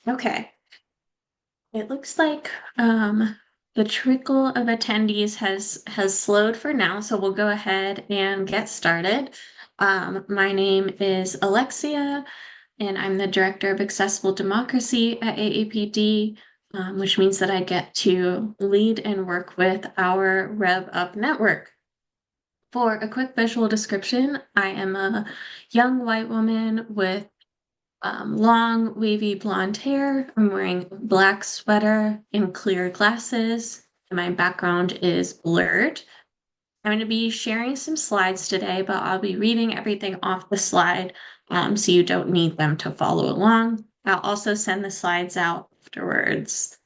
Okay. It looks like the trickle of attendees has slowed for now, so we'll go ahead and get started. My name is Alexia, and I'm the Director of Accessible Democracy at AAPD, which means that I get to lead and work with our REV UP network. For a quick visual description, I am a young white woman with long, wavy blonde hair. I'm wearing a black sweater and clear glasses. And my background is blurred. I'm going to be sharing some slides today, but I'll be reading everything off the slide, so you don't need them to follow along. I'll also send the slides out afterwards.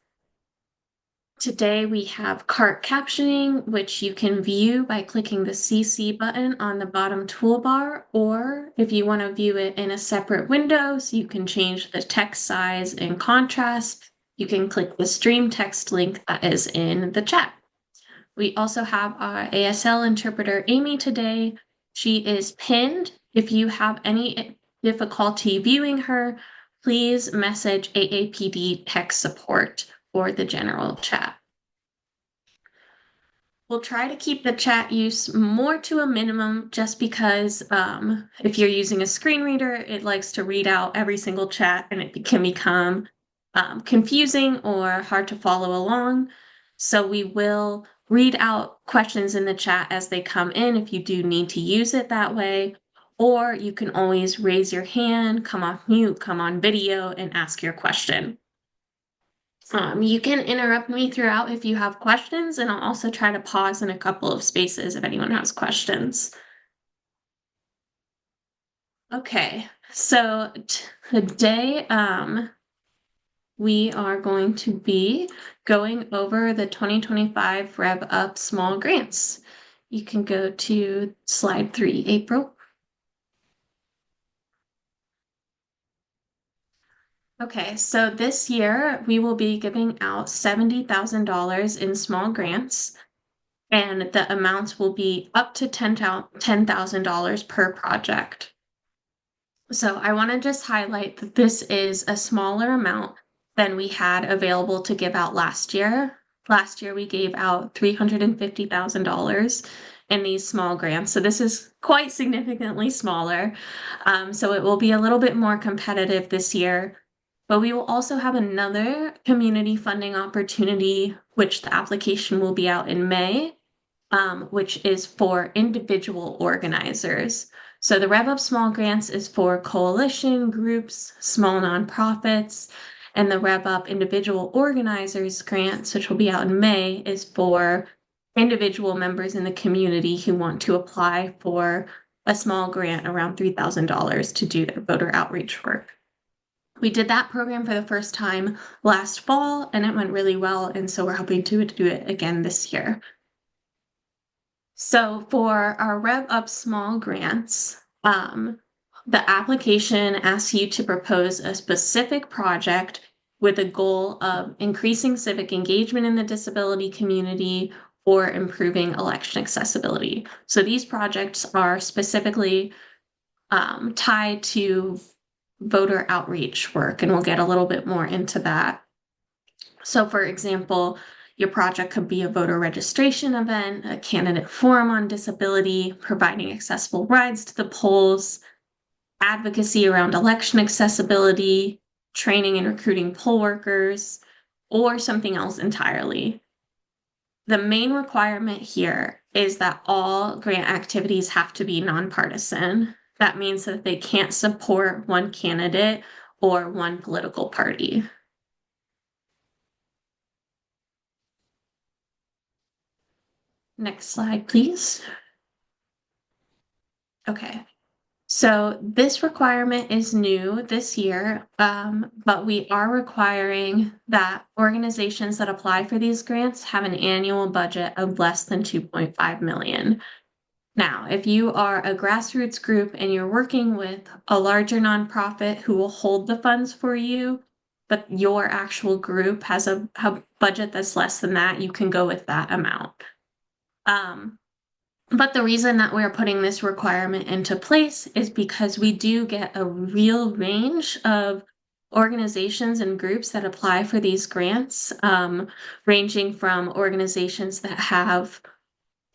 Today we have cart captioning, which you can view by clicking the CC button on the bottom toolbar, or if you want to view it in a separate window, so you can change the text size and contrast, you can click the stream text link that is in the chat. We also have our ASL interpreter, Amy, today. She is pinned. If you have any difficulty viewing her, please message AAPD tech support or the general chat. We'll try to keep the chat use more to a minimum just because if you're using a screen reader, it likes to read out every single chat and it can become confusing or hard to follow along. So we will read out questions in the chat as they come in if you do need to use it that way. Or you can always raise your hand, come off mute, come on video, and ask your question. You can interrupt me throughout if you have questions, and I'll also try to pause in a couple of spaces if anyone has questions. Okay, so today we are going to be going over the 2025 REV UP small grants. You can go to slide 3, April. Okay, so this year we will be giving out $70,000 in small grants, and the amounts will be up to $10,000 per project. So I want to just highlight that this is a smaller amount than we had available to give out last year. Last year we gave out $350,000 in these small grants. So this is quite significantly smaller. So it will be a little bit more competitive this year. But we will also have another community funding opportunity, which the application will be out in May, which is for individual organizers. So the REV UP Small Grants is for coalition groups, small nonprofits, and the REV UP Individual Organizers Grants, which will be out in May, is for individual members in the community who want to apply for a small grant around $3,000 to do their voter outreach work. We did that program for the first time last fall, and it went really well, and so we're hoping to do it again this year. So for our REV UP small grants, the application asks you to propose a specific project with a goal of increasing civic engagement in the disability community or improving election accessibility. So these projects are specifically tied to voter outreach work, and we'll get a little bit more into that. So for example, your project could be a voter registration event, a candidate forum on disability, providing accessible rides to the polls, advocacy around election accessibility, training and recruiting poll workers, or something else entirely. The main requirement here is that all grant activities have to be nonpartisan. That means that they can't support one candidate or one political party. Next slide, please. Okay, so this requirement is new this year, but we are requiring that organizations that apply for these grants have an annual budget of less than 2.5 million. Now, if you are a grassroots group and you're working with a larger nonprofit who will hold the funds for you, but your actual group has a budget that's less than that, you can go with that amount. But the reason that we're putting this requirement into place is because we do get a real range of organizations and groups that apply for these grants, ranging from organizations that have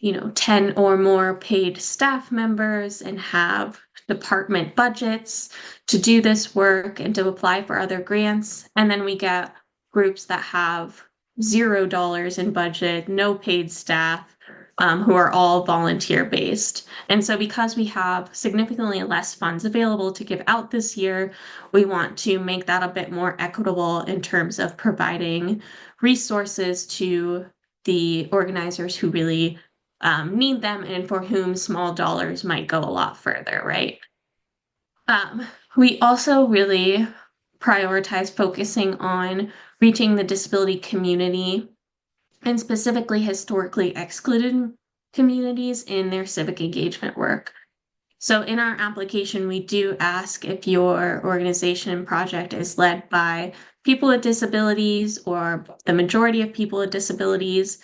10 or more paid staff members and have department budgets to do this work and to apply for other grants. And then we get groups that have $0 in budget, no paid staff, who are all volunteer based. And so because we have significantly less funds available to give out this year, we want to make that a bit more equitable in terms of providing resources to the organizers who really need them and for whom small dollars might go a lot further, right? We also really prioritize focusing on reaching the disability community and specifically historically excluded communities in their civic engagement work. So in our application, we do ask if your organization and project is led by people with disabilities or the majority of people with disabilities.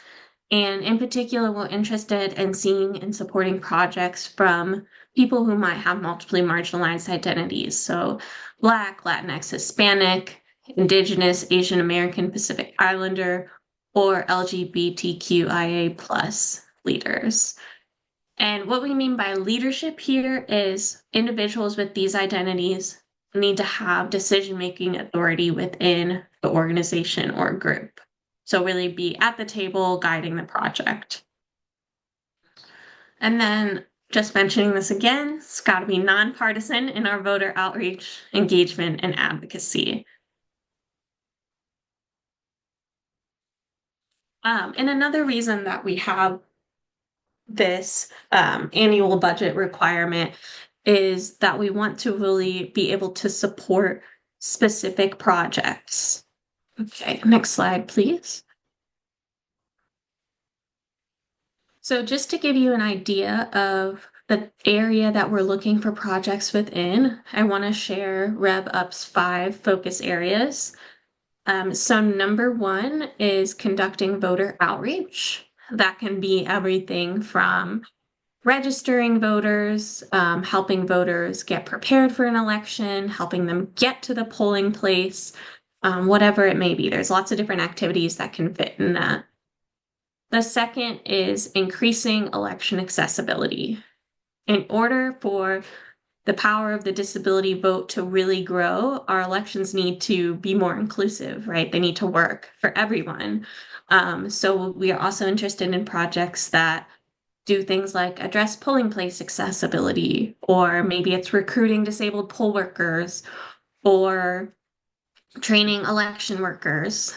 And in particular, we're interested in seeing and supporting projects from people who might have multiply marginalized identities. So Black, Latinx, Hispanic, Indigenous, Asian American, Pacific Islander, or LGBTQIA plus leaders. And what we mean by leadership here is individuals with these identities need to have decision-making authority within the organization or group. So really be at the table guiding the project. And then just mentioning this again, it's got to be nonpartisan in our voter outreach, engagement, and advocacy. And another reason that we have this annual budget requirement is that we want to really be able to support specific projects. Okay, next slide, please. So just to give you an idea of the area that we're looking for projects within, I want to share REV UP's 5 focus areas. So number 1 is conducting voter outreach. That can be everything from registering voters, helping voters get prepared for an election, helping them get to the polling place, whatever it may be. There's lots of different activities that can fit in that. The second is increasing election accessibility. In order for the power of the disability vote to really grow, our elections need to be more inclusive, right? They need to work for everyone. So we are also interested in projects that do things like address polling place accessibility, or maybe it's recruiting disabled poll workers, or training election workers.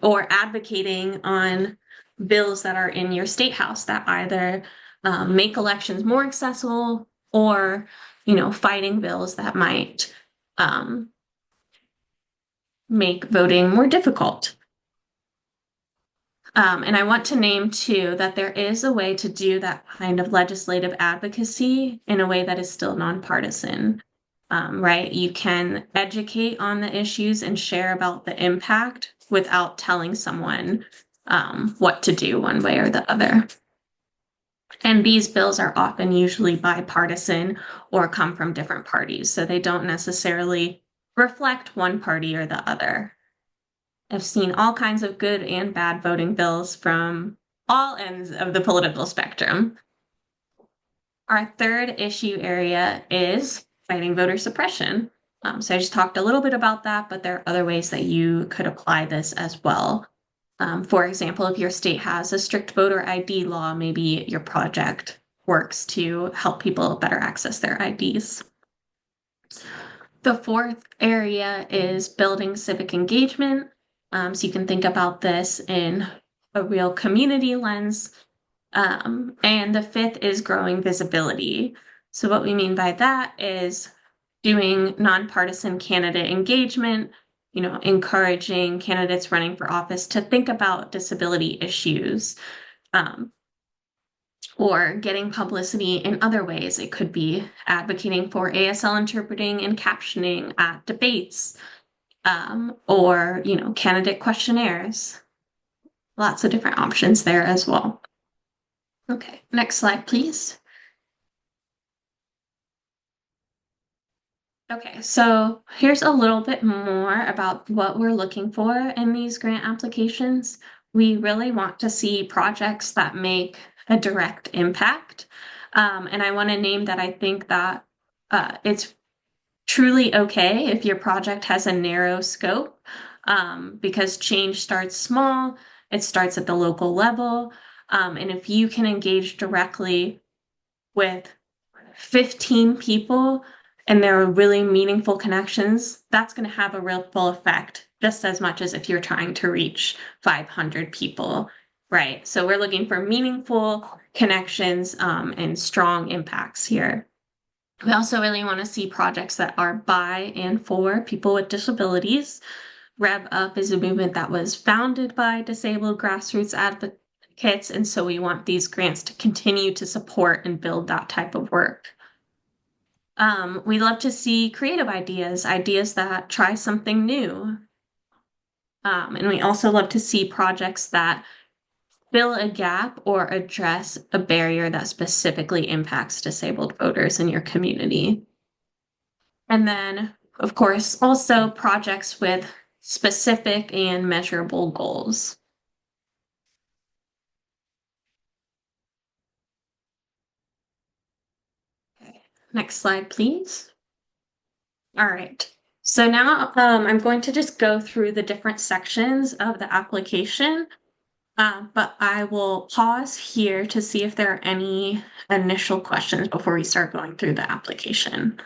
Or advocating on bills that are in your state house that either make elections more accessible or, fighting bills that might make voting more difficult. And I want to name too that there is a way to do that kind of legislative advocacy in a way that is still nonpartisan, right? You can educate on the issues and share about the impact without telling someone what to do one way or the other. And these bills are often usually bipartisan or come from different parties, so they don't necessarily reflect one party or the other. I've seen all kinds of good and bad voting bills from all ends of the political spectrum. Our third issue area is fighting voter suppression. So I just talked a little bit about that, but there are other ways that you could apply this as well. For example, if your state has a strict voter ID law, maybe your project works to help people better access their IDs. The fourth area is building civic engagement. So you can think about this in a real community lens. And the fifth is growing visibility. So what we mean by that is doing nonpartisan candidate engagement, encouraging candidates running for office to think about disability issues, or getting publicity in other ways. It could be advocating for ASL interpreting and captioning at debates, or, candidate questionnaires. Lots of different options there as well. Okay, next slide, please. Okay, so here's a little bit more about what we're looking for in these grant applications. We really want to see projects that make a direct impact. And I want to name that I think that it's truly okay if your project has a narrow scope, because change starts small, it starts at the local level. And if you can engage directly with 15 people and there are really meaningful connections, that's going to have a ripple effect just as much as if you're trying to reach 500 people, right? So we're looking for meaningful connections and strong impacts here. We also really want to see projects that are by and for people with disabilities. REV UP is a movement that was founded by disabled grassroots advocates, and so we want these grants to continue to support and build that type of work. We love to see creative ideas, ideas that try something new. And we also love to see projects that fill a gap or address a barrier that specifically impacts disabled voters in your community. And then, of course, also projects with specific and measurable goals. Okay. Next slide, please. All right. So now I'm going to just go through the different sections of the application, but I will pause here to see if there are any initial questions before we start going through the application.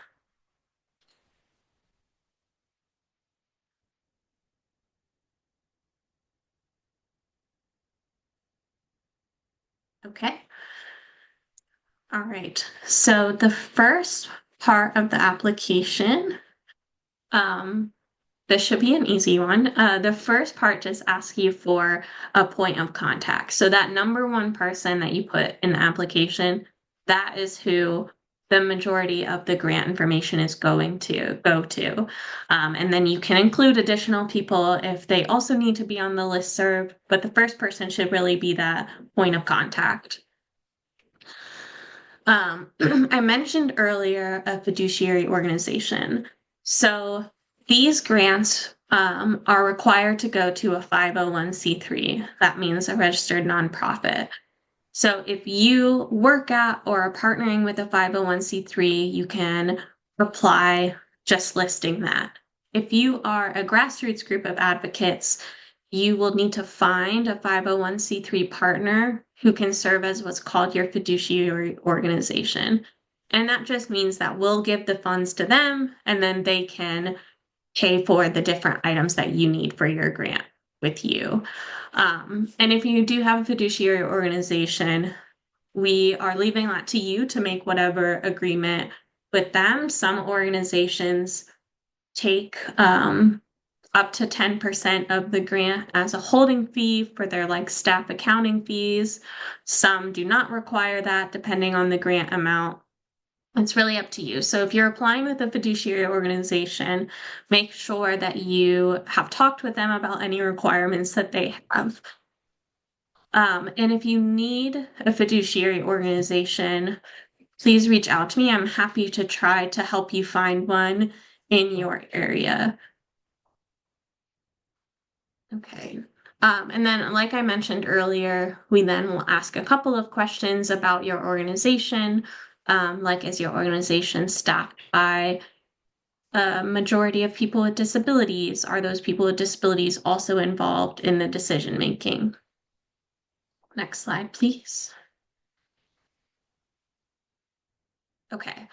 Okay. All right. So the first part of the application, um, this should be an easy one. The first part just asks you for a point of contact. So that number one person that you put in the application, that is who the majority of the grant information is going to go to. And then you can include additional people if they also need to be on the listserv, but the first person should really be that point of contact. I mentioned earlier a fiduciary organization. So these grants are required to go to a 501c3. That means a registered nonprofit. So if you work at or are partnering with a 501c3, you can apply just listing that. If you are a grassroots group of advocates, you will need to find a 501c3 partner who can serve as what's called your fiduciary organization. And that just means that we'll give the funds to them and then they can pay for the different items that you need for your grant with you. And if you do have a fiduciary organization, we are leaving that to you to make whatever agreement with them. Some organizations take up to 10% of the grant as a holding fee for their like staff accounting fees. Some do not require that depending on the grant amount. It's really up to you. So if you're applying with a fiduciary organization, make sure that you have talked with them about any requirements that they have. And if you need a fiduciary organization, please reach out to me. I'm happy to try to help you find one in your area. Okay. And then, like I mentioned earlier, we then will ask a couple of questions about your organization. Like, is your organization staffed by a majority of people with disabilities? Are those people with disabilities also involved in the decision making? Next slide, please. Okay.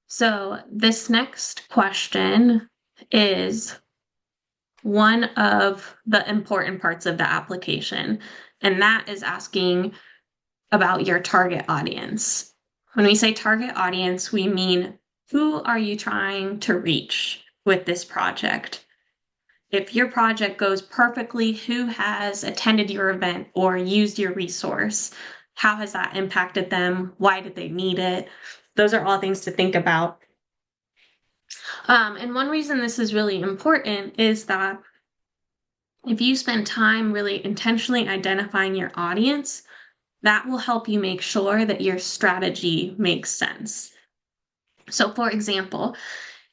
So this next question is one of the important parts of the application, and that is asking about your target audience. When we say target audience, we mean who are you trying to reach with this project? If your project goes perfectly, who has attended your event or used your resource? How has that impacted them? Why did they need it? Those are all things to think about. And one reason this is really important is that if you spend time really intentionally identifying your audience, that will help you make sure that your strategy makes sense. So, for example,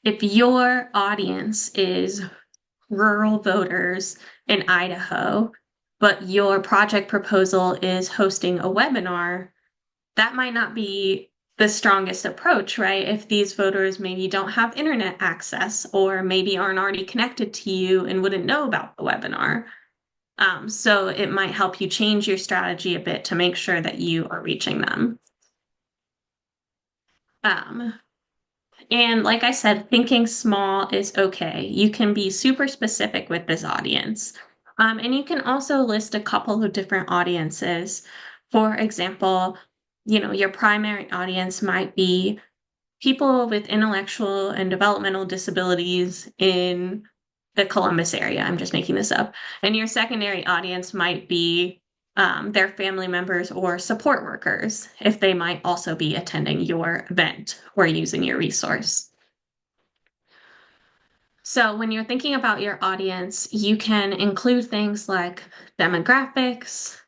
if your audience is rural voters in Idaho, but your project proposal is hosting a webinar, that might not be the strongest approach, right? If these voters maybe don't have internet access or maybe aren't already connected to you and wouldn't know about the webinar. So it might help you change your strategy a bit to make sure that you are reaching them. Um, and like I said, thinking small is okay. You can be super specific with this audience. And you can also list a couple of different audiences. For example, your primary audience might be people with intellectual and developmental disabilities in the Columbus area. I'm just making this up. And your secondary audience might be their family members or support workers, if they might also be attending your event or using your resource. So when you're thinking about your audience, you can include things like demographics,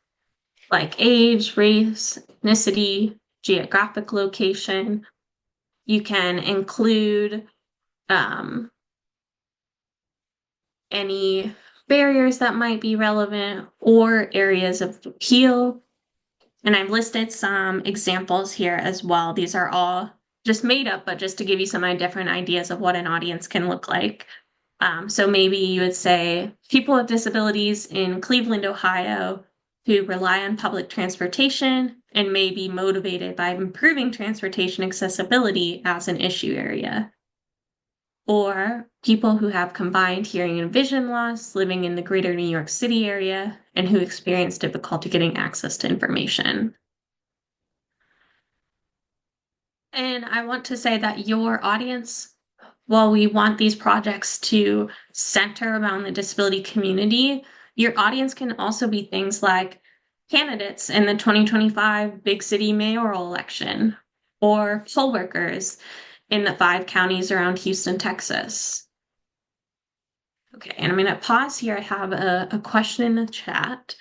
like age, race, ethnicity, geographic location. You can include um, any barriers that might be relevant or areas of appeal. And I've listed some examples here as well. These are all just made up, but just to give you some different ideas of what an audience can look like. So maybe you would say people with disabilities in Cleveland, Ohio, who rely on public transportation and may be motivated by improving transportation accessibility as an issue area. Or people who have combined hearing and vision loss living in the greater New York City area and who experience difficulty getting access to information. And I want to say that your audience, while we want these projects to center around the disability community, your audience can also be things like candidates in the 2025 big city mayoral election or poll workers in the 5 counties around Houston, Texas. Okay, and I'm going to pause here. I have a question in the chat.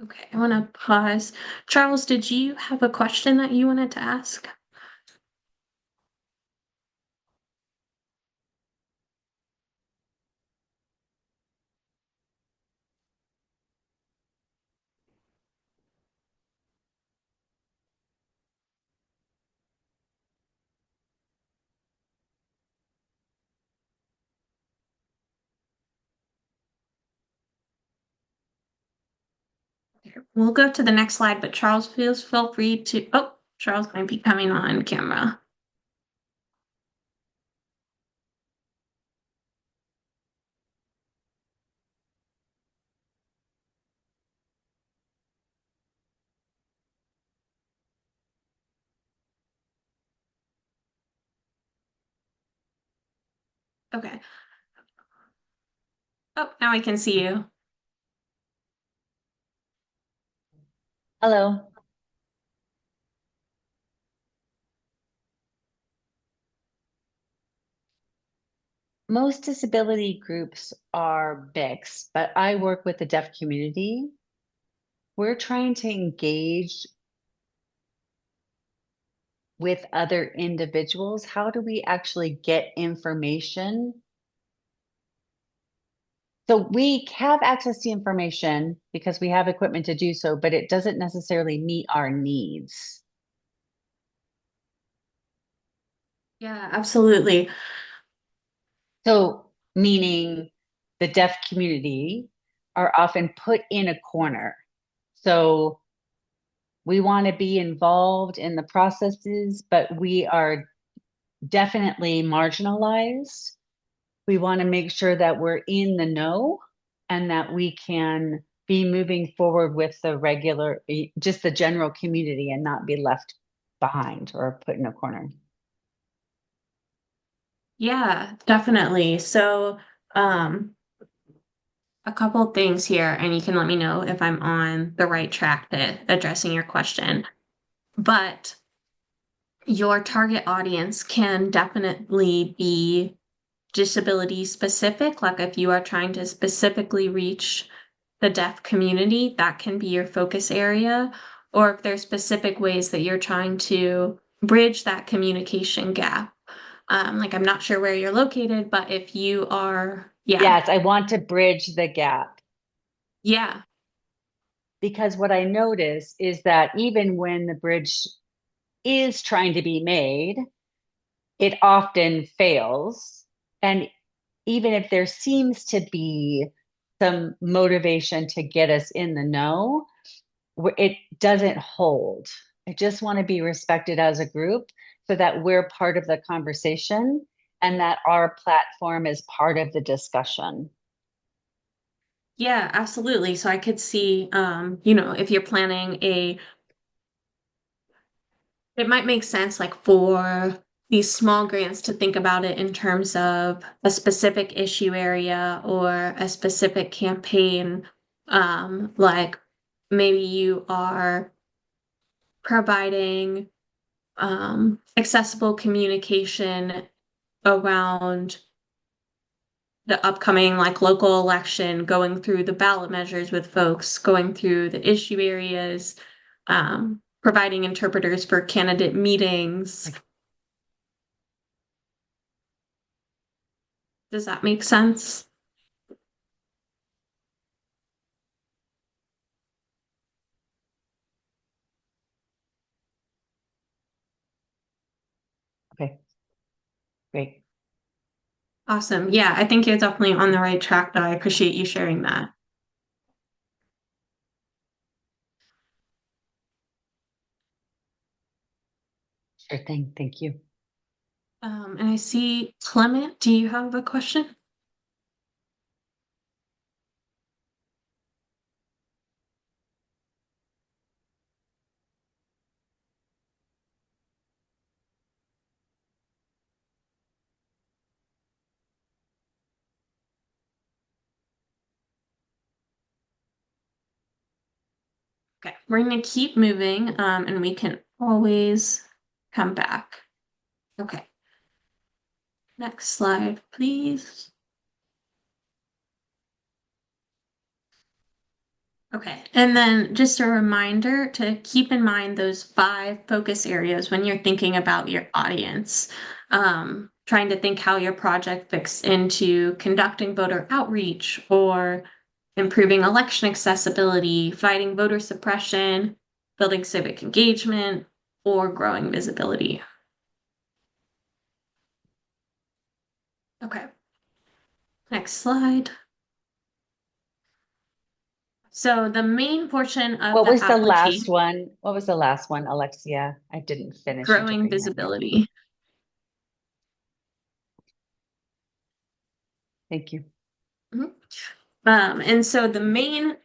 Okay, I want to pause. Charles, did you have a question that you wanted to ask? We'll go to the next slide, but Charles, please feel free to. Oh, Charles might be coming on camera. Okay. Oh, now I can see you. Hello. Most disability groups are mixed, but I work with the deaf community. We're trying to engage with other individuals. How do we actually get information? So we have access to information because we have equipment to do so, but it doesn't necessarily meet our needs. Yeah, absolutely. So, meaning the deaf community are often put in a corner. So we want to be involved in the processes, but we are definitely marginalized. We want to make sure that we're in the know and that we can be moving forward with the regular, just the general community and not be left behind or put in a corner. Yeah, definitely. So, um, a couple things here, and you can let me know if I'm on the right track to addressing your question. But your target audience can definitely be disability specific, like if you are trying to specifically reach the deaf community, that can be your focus area, or if there's specific ways that you're trying to bridge that communication gap. Like I'm not sure where you're located, but if you are, yeah, Yes, I want to bridge the gap yeah, because what I notice is that even when the bridge is trying to be made, it often fails. And even if there seems to be some motivation to get us in the know, it doesn't hold. I just want to be respected as a group so that we're part of the conversation and that our platform is part of the discussion. yeah, absolutely. So I could see, if you're planning it might make sense like for these small grants to think about it in terms of a specific issue area or a specific campaign. Like maybe you are providing accessible communication around the upcoming like local election, going through the ballot measures with folks, going through the issue areas, providing interpreters for candidate meetings. Like, Does that make sense? okay, great. Awesome. Yeah, I think you're definitely on the right track, though. I appreciate you sharing that. Sure thing. Thank you. And I see Clement, do you have a question? Okay, we're going to keep moving, and we can always come back. Okay, next slide, please. Okay, and then just a reminder to keep in mind those 5 focus areas when you're thinking about your audience. Trying to think how your project fits into conducting voter outreach or improving election accessibility, fighting voter suppression, building civic engagement, or growing visibility. Okay, next slide. So the main portion of What the was the last application, one? What was the last one, Alexia? I didn't finish growing interpreting that yet. visibility. Thank you. Mhm. And so the main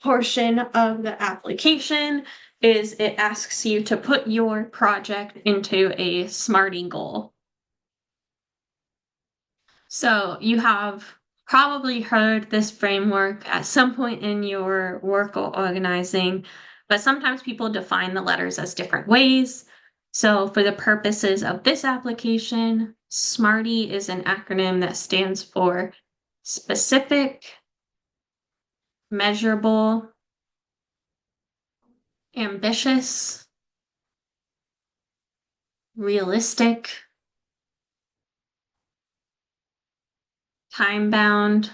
portion of the application is it asks you to put your project into a SMARTY goal. So you have probably heard this framework at some point in your work or organizing, but sometimes people define the letters as different ways. So for the purposes of this application, SMARTY is an acronym that stands for specific, measurable, ambitious, realistic, time bound,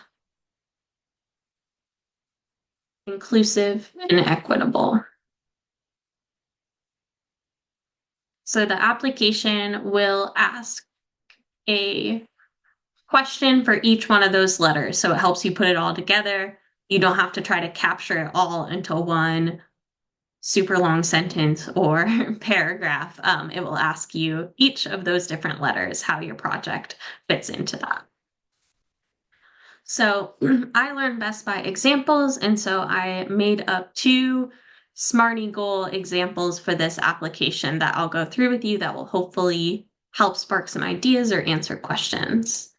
inclusive, and equitable. So the application will ask a question for each one of those letters. So it helps you put it all together. You don't have to try to capture it all into one super long sentence or paragraph. It will ask you each of those different letters, how your project fits into that. So I learn best by examples, and so I made up 2 Smarty Goal examples for this application that I'll go through with you that will hopefully help spark some ideas or answer questions.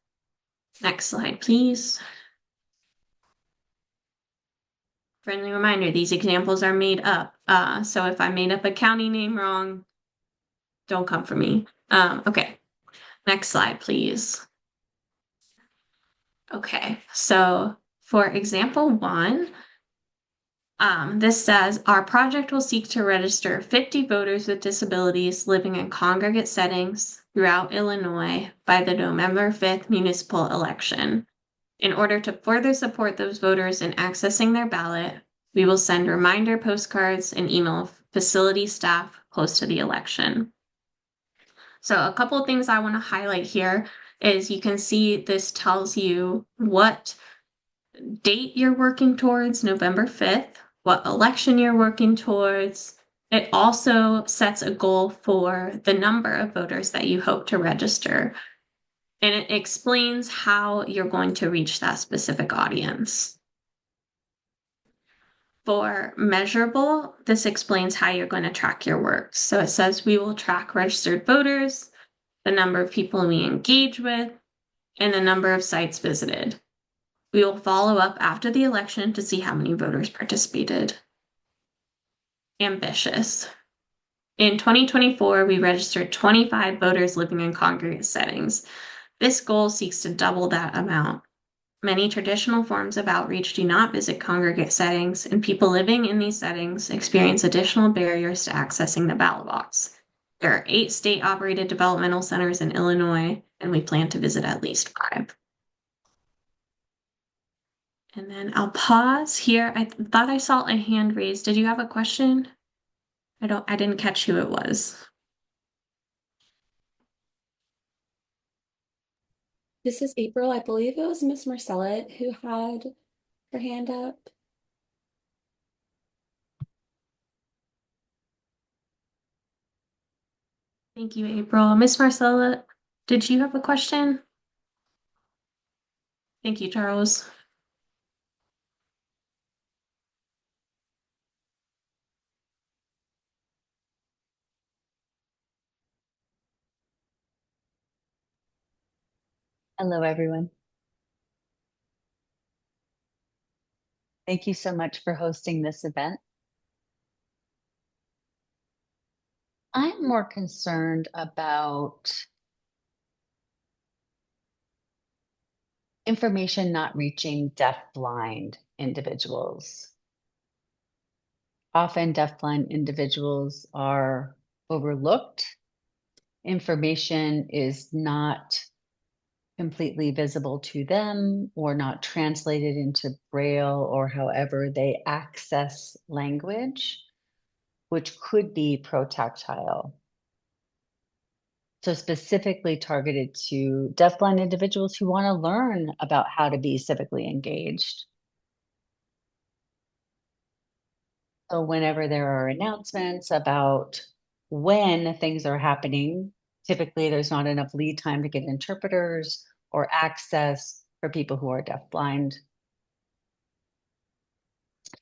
Next slide, please. Friendly reminder, these examples are made up. So if I made up a county name wrong, don't come for me. Okay, next slide, please. Okay, so for example 1, This says our project will seek to register 50 voters with disabilities living in congregate settings throughout Illinois by the November 5th municipal election. In order to further support those voters in accessing their ballot, we will send reminder postcards and email facility staff close to the election. So a couple of things I want to highlight here is you can see this tells you what date you're working towards, November 5th, what election you're working towards. It also sets a goal for the number of voters that you hope to register, and it explains how you're going to reach that specific audience. For measurable, this explains how you're going to track your work. So it says we will track registered voters, the number of people we engage with, and the number of sites visited. We will follow up after the election to see how many voters participated. Ambitious. In 2024, we registered 25 voters living in congregate settings. This goal seeks to double that amount. Many traditional forms of outreach do not visit congregate settings, and people living in these settings experience additional barriers to accessing the ballot box. There are 8 state-operated developmental centers in Illinois, and we plan to visit at least 5. And then I'll pause here. I thought I saw a hand raised. Did you have a question? I didn't catch who it was. This is April. I believe it was Miss Marcellette who had her hand up. Thank you, April. Miss Marcella, did you have a question? Thank you, Charles. Hello, everyone. Thank you so much for hosting this event. I'm more concerned about information not reaching deaf-blind individuals. Often deaf-blind individuals are overlooked. Information is not completely visible to them or not translated into Braille or however they access language, which could be protactile. So specifically targeted to deafblind individuals who want to learn about how to be civically engaged. So whenever there are announcements about when things are happening, typically there's not enough lead time to get interpreters or access for people who are deafblind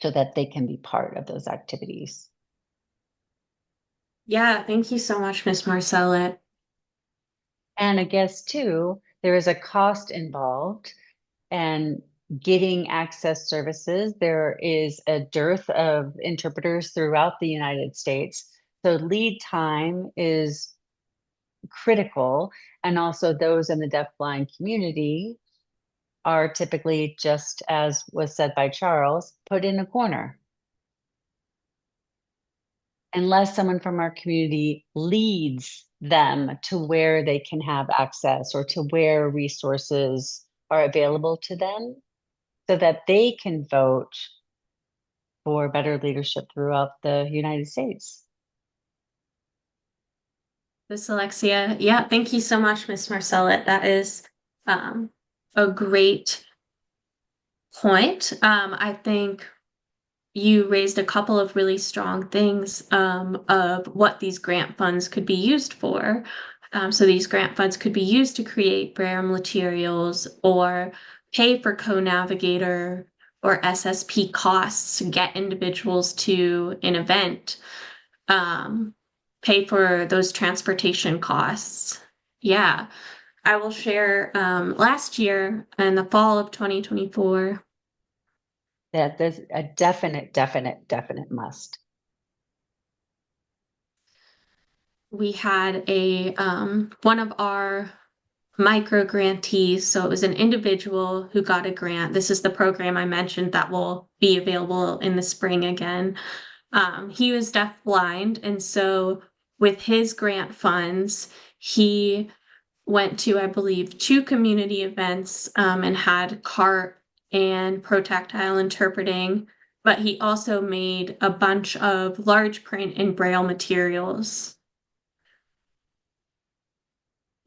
so that they can be part of those activities. Yeah, thank you so much, Miss Marcellette. And I guess too, there is a cost involved and getting access services. There is a dearth of interpreters throughout the United States. So lead time is critical. And also those in the deafblind community are typically, just as was said by Charles, put in a corner. Unless someone from our community leads them to where they can have access or to where resources are available to them so that they can vote for better leadership throughout the United States. Miss Alexia, yeah, thank you so much, Miss Marcellette. That is um, a great point. I think you raised a couple of really strong things of what these grant funds could be used for. So these grant funds could be used to create Braille materials or pay for co-navigator or SSP costs to get individuals to an event, um, pay for those transportation costs. Yeah, I will share last year in the fall of 2024. That there's a definite must. We had a one of our micro grantees. So it was an individual who got a grant. This is the program I mentioned that will be available in the spring again. He was deafblind, and so with his grant funds, he went to, I believe, two community events and had CART and protactile interpreting, but he also made a bunch of large print and braille materials.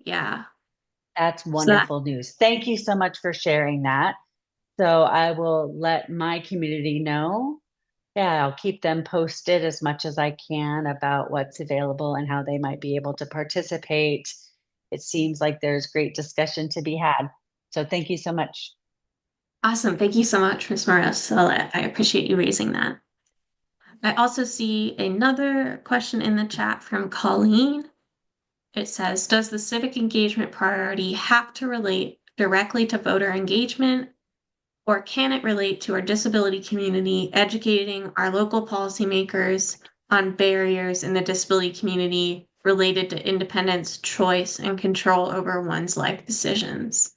Yeah. That's So that wonderful news. Thank you so much for sharing that. So I will let my community know. Yeah, I'll keep them posted as much as I can about what's available and how they might be able to participate. It seems like there's great discussion to be had. So thank you so much. awesome. Thank you so much, Ms. Marissa. I appreciate you raising that. I also see another question in the chat from Colleen. It says, does the civic engagement priority have to relate directly to voter engagement, or can it relate to our disability community, educating our local policymakers on barriers in the disability community related to independence, choice, and control over one's life decisions?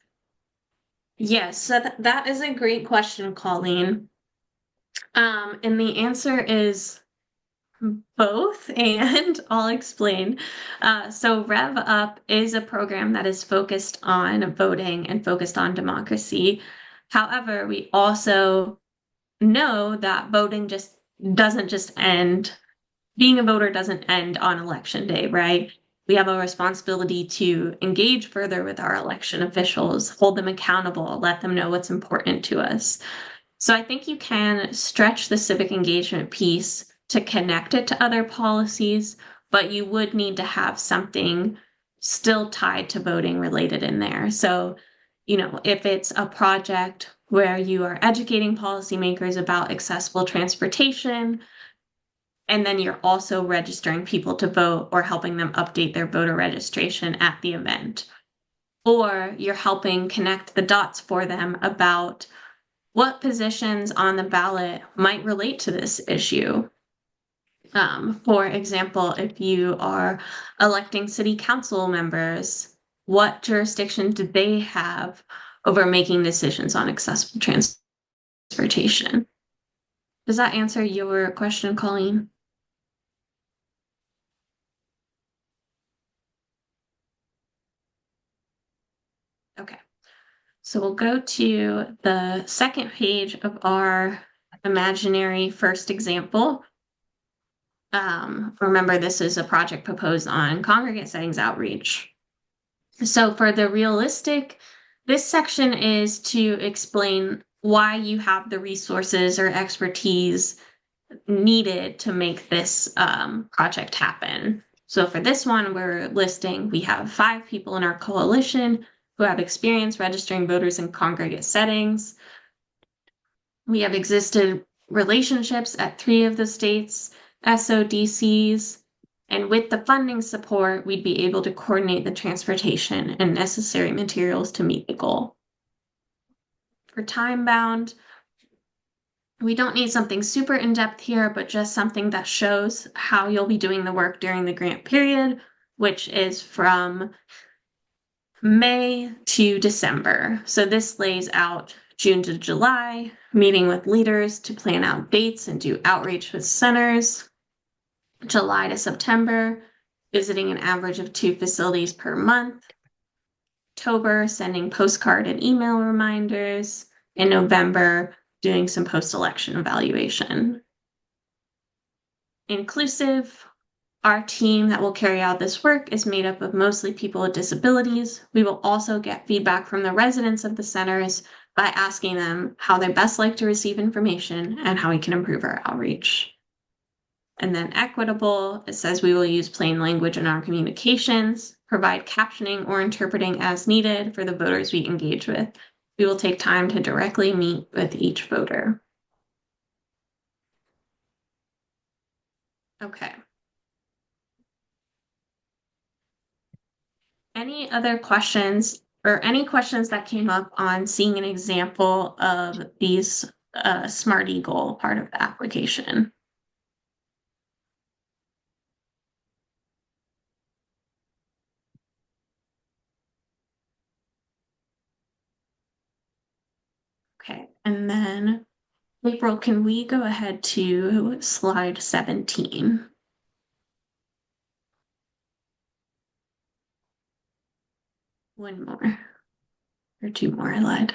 Yes, so that is a great question, Colleen. And the answer is both, and I'll explain. So Rev Up is a program that is focused on voting and focused on democracy. However, we also know that voting just doesn't just end, being a voter doesn't end on election day, right? We have a responsibility to engage further with our election officials, hold them accountable, let them know what's important to us. So I think you can stretch the civic engagement piece to connect it to other policies, but you would need to have something still tied to voting related in there. So, if it's a project where you are educating policymakers about accessible transportation, and then you're also registering people to vote or helping them update their voter registration at the event, or you're helping connect the dots for them about what positions on the ballot might relate to this issue. For example, if you are electing city council members, what jurisdiction do they have over making decisions on accessible transportation? Does that answer your question, Colleen? Okay. So we'll go to the second page of our imaginary first example. Remember, this is a project proposed on congregate settings outreach. So for the realistic, this section is to explain why you have the resources or expertise needed to make this project happen. So for this one, we're listing, we have 5 people in our coalition who have experience registering voters in congregate settings. We have existed relationships at 3 of the state's SODCs, and with the funding support, we'd be able to coordinate the transportation and necessary materials to meet the goal. For time bound, we don't need something super in-depth here, but just something that shows how you'll be doing the work during the grant period, which is from May to December. So this lays out June to July, meeting with leaders to plan out dates and do outreach with centers. July to September, visiting an average of 2 facilities per month. October, sending postcard and email reminders. In November, doing some post-election evaluation. Inclusive, our team that will carry out this work is made up of mostly people with disabilities. We will also get feedback from the residents of the centers by asking them how they best like to receive information and how we can improve our outreach. And then equitable, it says we will use plain language in our communications, provide captioning or interpreting as needed for the voters we engage with. We will take time to directly meet with each voter. Okay. Any other questions or any questions that came up on seeing an example of these Smart Eagle part of the application? Okay, and then April, can we go ahead to slide 17? One more or two more, I lied.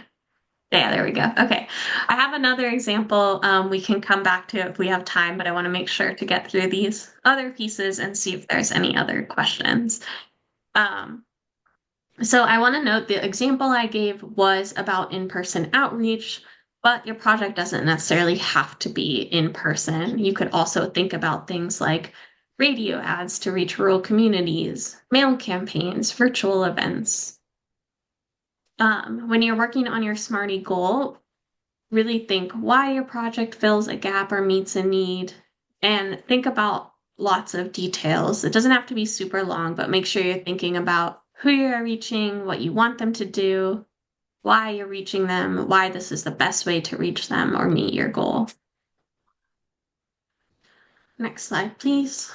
Yeah, there we go. Okay. I have another example we can come back to if we have time, but I want to make sure to get through these other pieces and see if there's any other questions. Um, so I want to note the example I gave was about in-person outreach, but your project doesn't necessarily have to be in person. You could also think about things like radio ads to reach rural communities, mail campaigns, virtual events. When you're working on your Smarty goal, really think why your project fills a gap or meets a need, and think about lots of details. It doesn't have to be super long, but make sure you're thinking about who you're reaching, what you want them to do, why you're reaching them, why this is the best way to reach them or meet your goal. Next slide, please.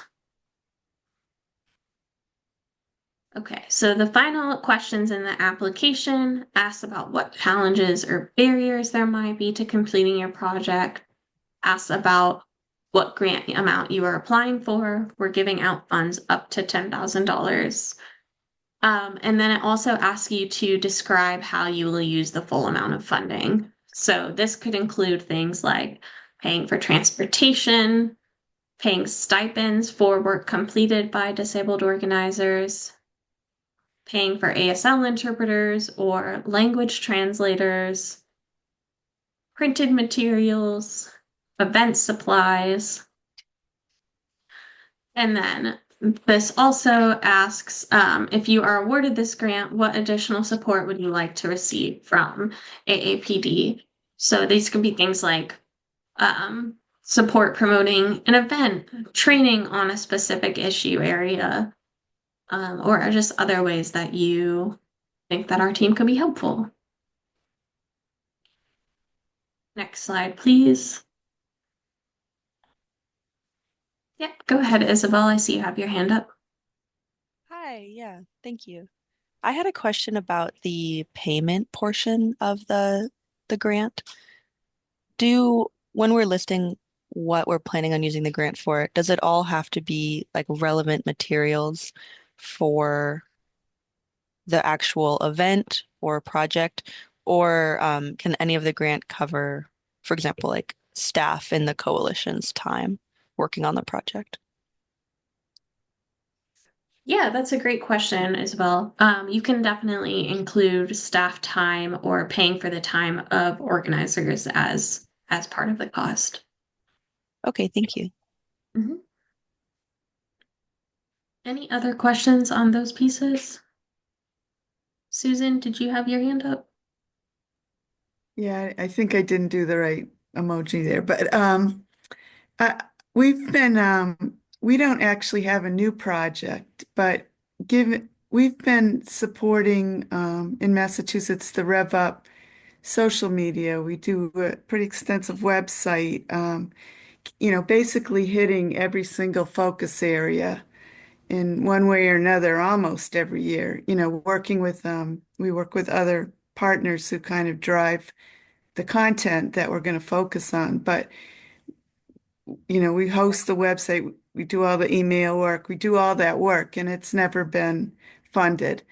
Okay, so the final questions in the application ask about what challenges or barriers there might be to completing your project, asks about what grant amount you are applying for. We're giving out funds up to $10,000. And then it also asks you to describe how you will use the full amount of funding. So this could include things like paying for transportation, paying stipends for work completed by disabled organizers, paying for ASL interpreters or language translators, printed materials, event supplies. And then this also asks if you are awarded this grant, what additional support would you like to receive from AAPD? So these could be things like support promoting an event, training on a specific issue area, or just other ways that you think that our team could be helpful. Next slide, please. Yep, go ahead, Isabel. I see you have your hand up. Hi, yeah, thank you. I had a question about the payment portion of the grant. When we're listing what we're planning on using the grant for, does it all have to be like relevant materials for the actual event or project, or can any of the grant cover, for example, like staff in the coalition's time working on the project? Yeah, that's a great question, Isabel. You can definitely include staff time or paying for the time of organizers as part of the cost. Okay, thank you. Mhm. Any other questions on those pieces? Susan, did you have your hand up? Yeah, I think I didn't do the right emoji there, but uh, we've been we don't actually have a new project, but given we've been supporting in Massachusetts the Rev Up social media. We do a pretty extensive website, basically hitting every single focus area in one way or another almost every year. Working with we work with other partners who kind of drive the content that we're going to focus on. But, we host the website, we do all the email work, we do all that work, and it's never been funded.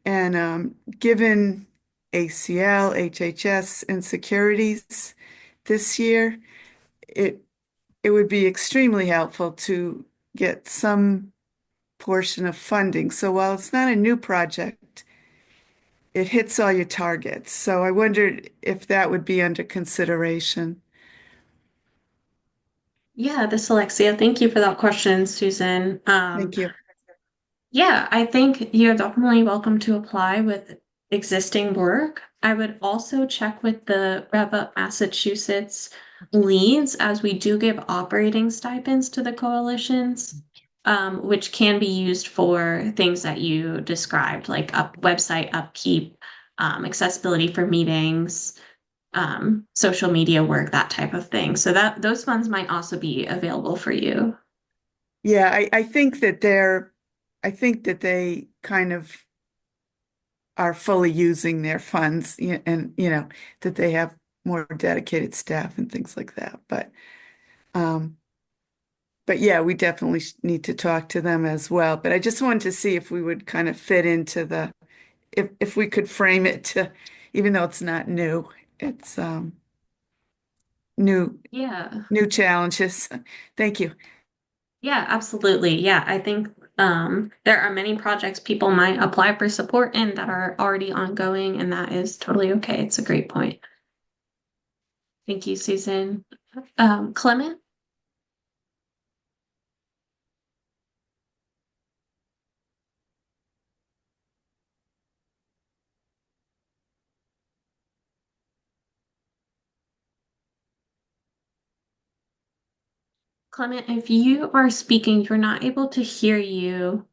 And given ACL, HHS insecurities this year, it it would be extremely helpful to get some portion of funding. So while it's not a new project, it hits all your targets. So I wondered if that would be under consideration. Yeah, this is Alexia. Thank you for that question, Susan. Thank you. Yeah, I think you're definitely welcome to apply with existing work. I would also check with the Rev Up Massachusetts leads, as we do give operating stipends to the coalitions, which can be used for things that you described, like website upkeep, accessibility for meetings, social media work, that type of thing. So that those funds might also be available for you. Yeah, I think that they kind of are fully using their funds and that they have more dedicated staff and things like that. Um, but yeah, we definitely need to talk to them as well. But I just wanted to see if we would kind of fit into if we could frame it to, even though it's not new, it's new Yeah. new challenges. Thank you. Yeah, absolutely. Yeah, I think there are many projects people might apply for support in that are already ongoing, and that is totally okay. It's a great point. Thank you, Susan. Clement? Clement, if you are speaking, you're not able to hear you,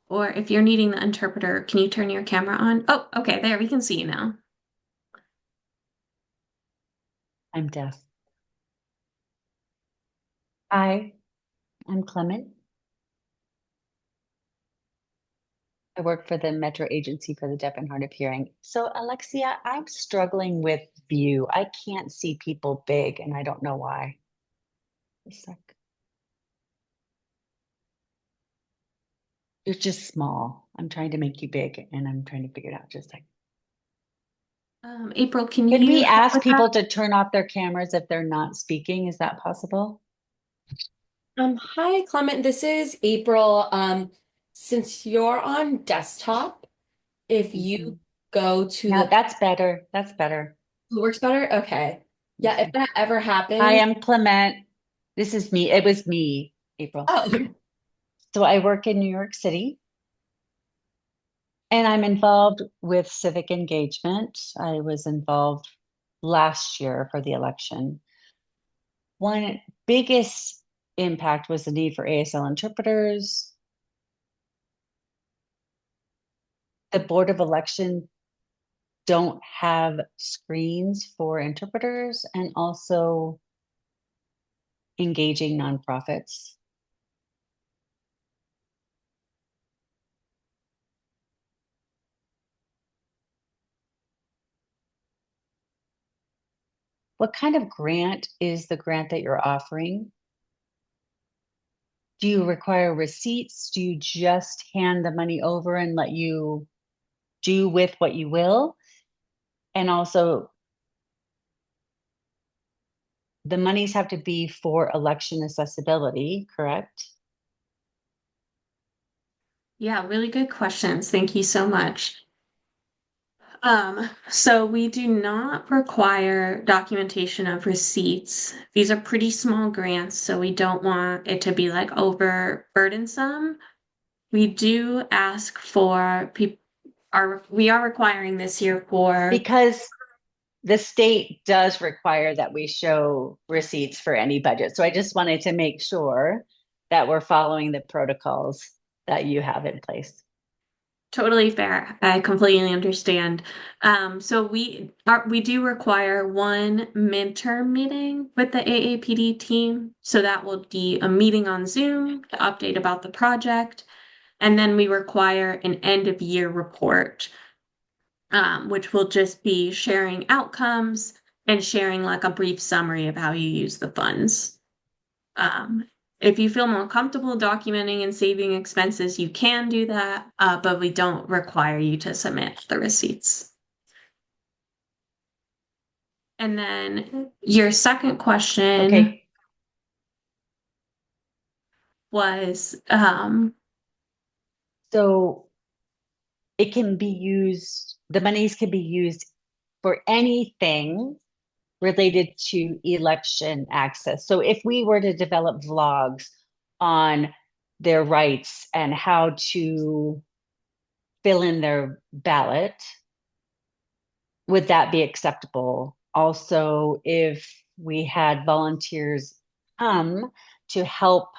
or if you're needing the interpreter, can you turn your camera on? Oh, okay, there, we can see you now. I'm deaf. Hi, I'm Clement. I work for the Metro Agency for the Deaf and Hard of Hearing. So, Alexia, I'm struggling with view. I can't see people big, and I don't know why. A sec. You're just small. I'm trying to make you big, and I'm trying to figure it out. Just like, April, can could you we help ask with that? people to turn off their cameras if they're not speaking? Is that possible? Hi, Clement. This is April. Since you're on desktop, if you Mhm. go to Yeah, the that's better. That's better. it works better. Okay. Yeah, if Okay. that ever Hi, happens. I'm Clement. This is me. It was me, April. Oh, So I work in New York City. And I'm involved with civic engagement. I was involved last year for the election. One biggest impact was the need for ASL interpreters. The Board of Election don't have screens for interpreters and also engaging nonprofits. What kind of grant is the grant that you're offering? Do you require receipts? Do you just hand the money over and let you do with what you will? And also, the monies have to be for election accessibility, correct? Yeah, really good questions. Thank you so much. So we do not require documentation of receipts. These are pretty small grants, so we don't want it to be like over burdensome. We do ask for people we are requiring this year for Because the state does require that we show receipts for any budget. So I just wanted to make sure that we're following the protocols that you have in place. totally fair. I completely understand. So we do require one midterm meeting with the AAPD team. So that will be a meeting on Zoom to update about the project. And then we require an end of year report, which will just be sharing outcomes and sharing like a brief summary of how you use the funds. Um, if you feel more comfortable documenting and saving expenses, you can do that, but we don't require you to submit the receipts. And then your second question Okay, was, so it can be used, the monies can be used for anything related to election access. So if we were to develop vlogs on their rights and how to fill in their ballot, would that be acceptable? Also, if we had volunteers come to help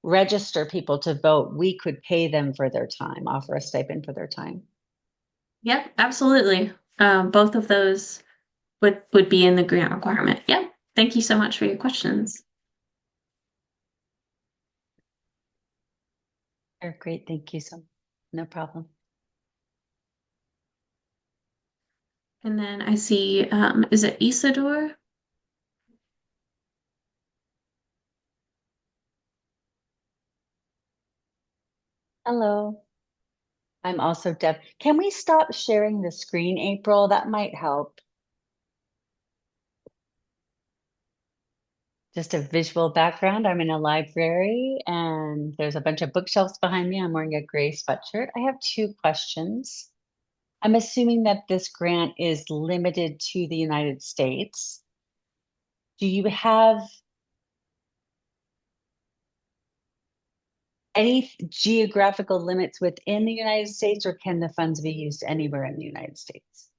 register people to vote, we could pay them for their time, offer a stipend for their time. yep, absolutely. Both of those would be in the grant requirement. Yep. Thank you so much for your questions. Great, thank you so. No problem. And then I see, is it Isidore? Hello. I'm also Deb. Can we stop sharing the screen, April? That might help. Just a visual background. I'm in a library and there's a bunch of bookshelves behind me. I'm wearing a gray sweatshirt. I have two questions. I'm assuming that this grant is limited to the United States. Do you have any geographical limits within the United States, or can the funds be used anywhere in the United States?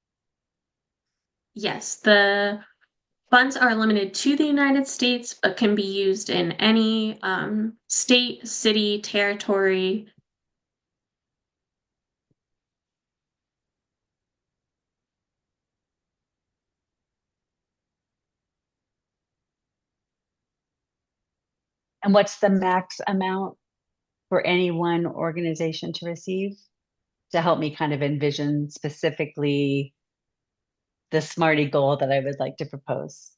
Yes, the funds are limited to the United States, but can be used in any state, city, territory. And what's the max amount for any one organization to receive? To help me kind of envision specifically the Smarty goal that I would like to propose.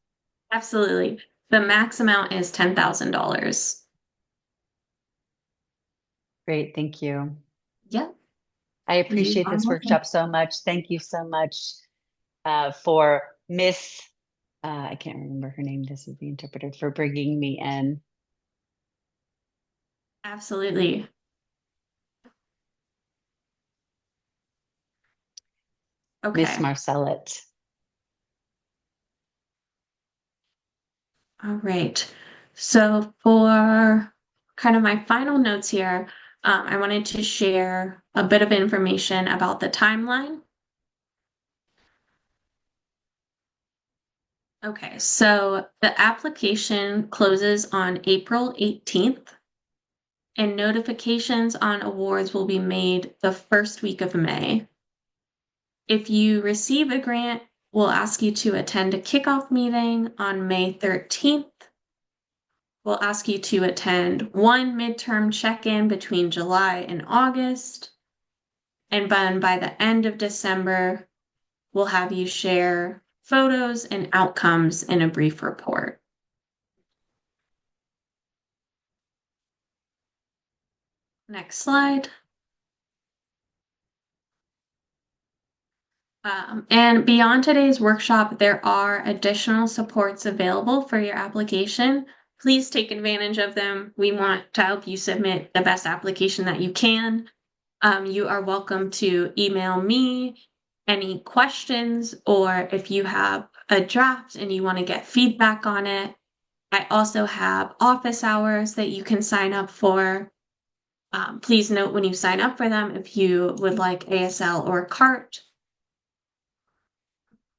Absolutely. The max amount is $10,000. Great, thank you. Yep, I you appreciate are this welcome. workshop so much. Thank you so much for Miss, I can't remember her name. This is the interpreter, for bringing me in. Absolutely. Miss Okay. Marcellette. All right. So for kind of my final notes here, I wanted to share a bit of information about the timeline. Okay, so the application closes on April 18th, and notifications on awards will be made the first week of May. If you receive a grant, we'll ask you to attend a kickoff meeting on May 13th. We'll ask you to attend one midterm check-in between July and August. And then by the end of December, we'll have you share photos and outcomes in a brief report. Next slide. And beyond today's workshop, there are additional supports available for your application. Please take advantage of them. We want to help you submit the best application that you can. You are welcome to email me any questions, or if you have a draft and you want to get feedback on it. I also have office hours that you can sign up for. Please note when you sign up for them if you would like ASL or CART.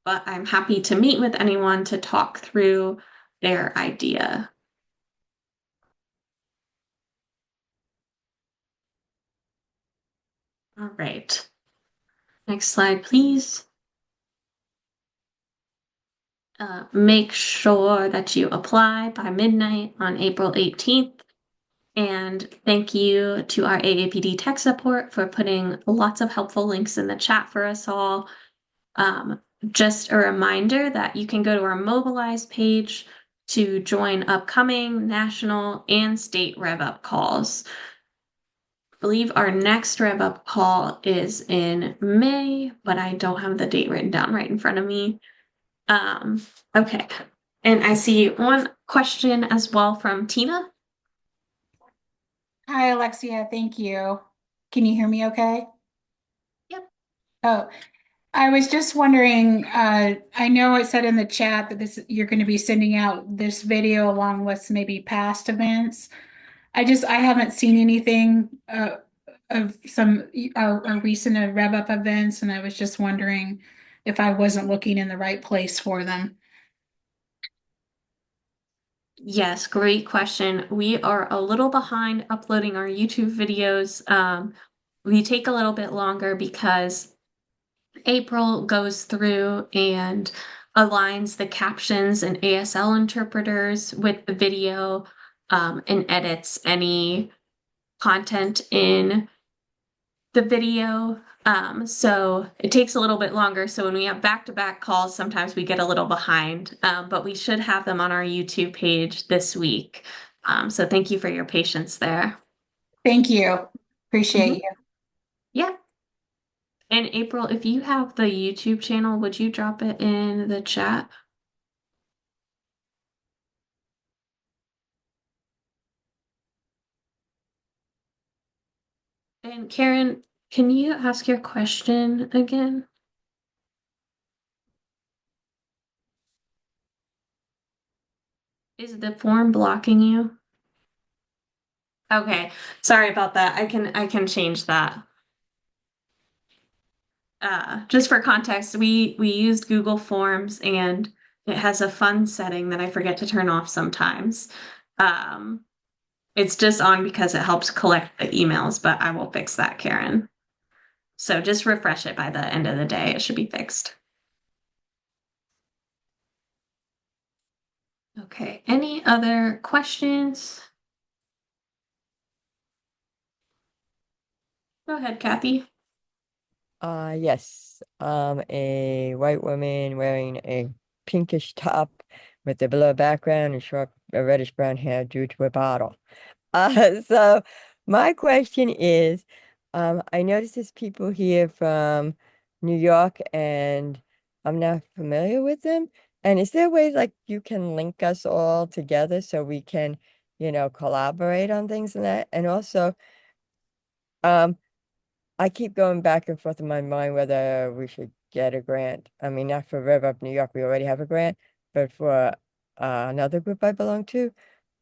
But I'm happy to meet with anyone to talk through their idea. All right. Next slide, please. Make sure that you apply by midnight on April 18th. And thank you to our AAPD tech support for putting lots of helpful links in the chat for us all. Just a reminder that you can go to our Mobilize page to join upcoming national and state Rev Up calls. I believe our next Rev Up call is in May, but I don't have the date written down right in front of me. Okay. And I see one question as well from Tina. Hi, Alexia. Thank you. Can you hear me okay? Yep. Oh, I was just wondering, I know it said in the chat that you're going to be sending out this video along with maybe past events. I haven't seen anything of some recent Rev Up events, and I was just wondering if I wasn't looking in the right place for them. Yes, great question. We are a little behind uploading our YouTube videos. We take a little bit longer because April goes through and aligns the captions and ASL interpreters with the video, and edits any content in the video. So it takes a little bit longer. So when we have back-to-back calls, sometimes we get a little behind. But we should have them on our YouTube page this week. So thank you for your patience there. Thank you. Appreciate Mhm. you. Yeah. And April, if you have the YouTube channel, would you drop it in the chat? And Karen, can you ask your question again? Is the form blocking you? Okay, sorry about that. I can change that. Just for context, we used Google Forms and it has a fun setting that I forget to turn off sometimes. Um, it's just on because it helps collect the emails, but I will fix that, Karen. So just refresh it by the end of the day. It should be fixed. Okay, any other questions? Go ahead, Kathy. Yes. A white woman wearing a pinkish top with a blue background and short reddish brown hair due to a bottle. So my question is, I noticed there's people here from New York and I'm not familiar with them. And is there a way like you can link us all together so we can, collaborate on things and that? And also, um, I keep going back and forth in my mind whether we should get a grant. I mean, not for REV Up New York, we already have a grant, but for another group I belong to.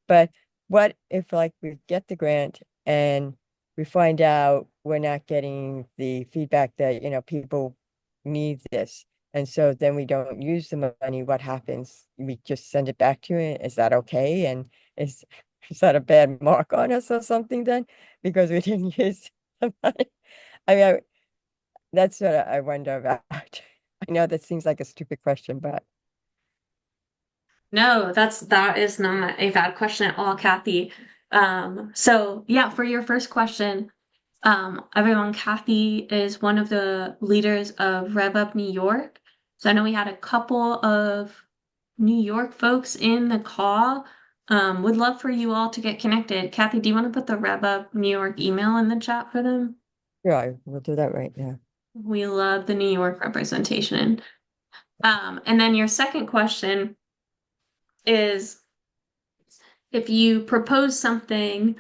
But what if like we get the grant and we find out we're not getting the feedback that, people need this. And so then we don't use the money. What happens? We just send it back to you. Is that okay? And is is that a bad mark on us or something then? Because we didn't use the money. I mean, that's what I wonder about. I know that seems like a stupid question, but No, that is not a bad question at all, Kathy. So yeah, for your first question, everyone, Kathy is one of the leaders of Rev Up New York. So I know we had a couple of New York folks in the call. Would love for you all to get connected. Kathy, do you want to put the Rev Up New York email in the chat for them? yeah, we'll do that right now. We love the New York representation. And then your second question is if you propose something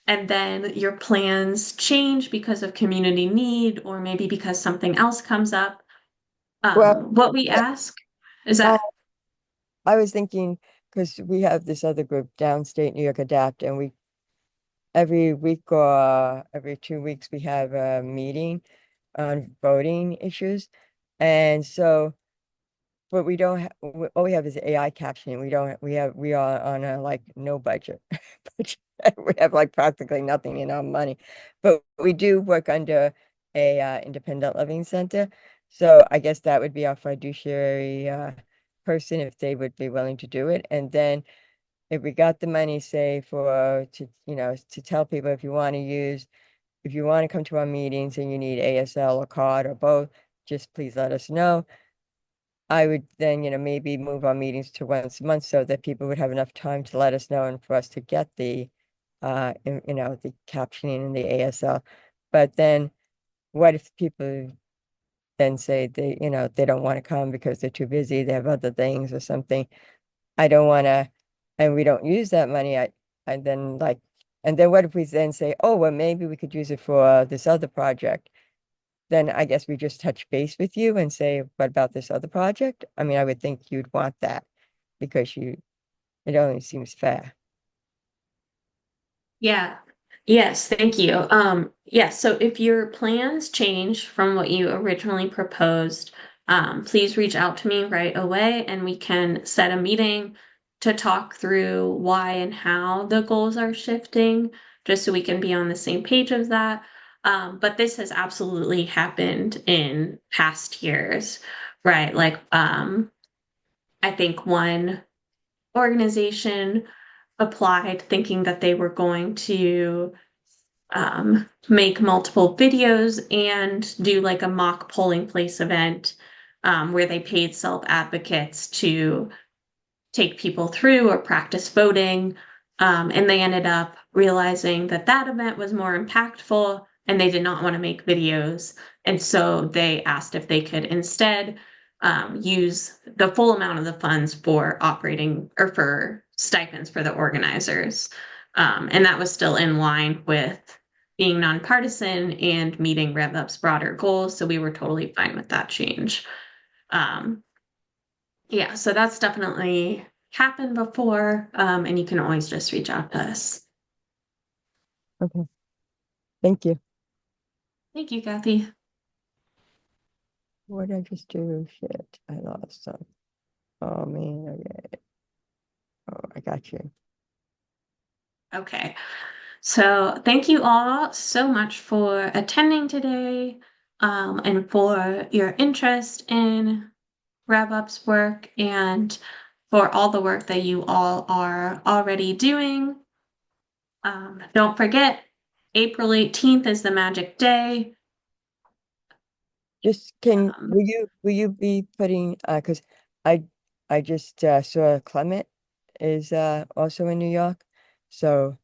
and then your plans change because of community need or maybe because something else comes up, Well, what we ask is uh, that I was thinking because we have this other group, Downstate New York Adapt, and we every week or every 2 weeks we have a meeting on voting issues. And so, but we don't have, all we have is AI captioning. We are on a like no budget. budget. We have like practically nothing in our money, but we do work under a independent living center. So I guess that would be our fiduciary person if they would be willing to do it. And then if we got the money, say for to tell people if you want to come to our meetings and you need ASL or card or both, just please let us know. I would then, maybe move our meetings to once a month so that people would have enough time to let us know and for us to get the captioning and the ASL. But then what if people then say they don't want to come because they're too busy, they have other things or something. I don't want to, and we don't use that money. And then and then what if we then say, oh, well, maybe we could use it for this other project? Then I guess we just touch base with you and say, what about this other project? I mean, I would think you'd want that because it only seems fair. yeah. Yes, thank you. Yes, so if your plans change from what you originally proposed, please reach out to me right away and we can set a meeting to talk through why and how the goals are shifting, just so we can be on the same page of that. But this has absolutely happened in past years, right? Like, I think one organization applied thinking that they were going to make multiple videos and do like a mock polling place event where they paid self-advocates to take people through or practice voting. And they ended up realizing that that event was more impactful and they did not want to make videos. And so they asked if they could instead use the full amount of the funds for operating or for stipends for the organizers. And that was still in line with being nonpartisan and meeting Rev Up's broader goals. So we were totally fine with that change. Um, yeah, so that's definitely happened before, and you can always just reach out to us. Okay. Thank you. Thank you, Kathy. What did I just do? Shit, I lost some. Oh man, okay. Oh, I got you. Okay, so thank you all so much for attending today, and for your interest in RevUp's work and for all the work that you all are already doing. Don't forget, April 18th is the magic day. Just can Um, will you be putting because I I just saw Clement is also in New York, so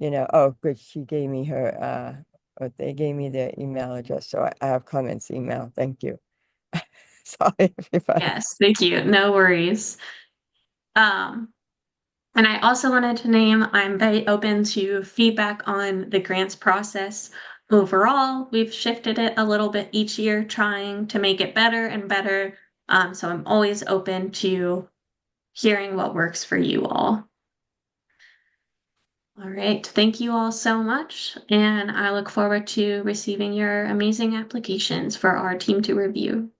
oh good, she gave me her or they gave me their email address, so I have Clement's email. Thank you. Sorry, everybody. yes, thank you. No worries. Um, And I also wanted to name, I'm very open to feedback on the grants process. Overall, we've shifted it a little bit each year, trying to make it better and better. So I'm always open to hearing what works for you all. All right, thank you all so much, and I look forward to receiving your amazing applications for our team to review.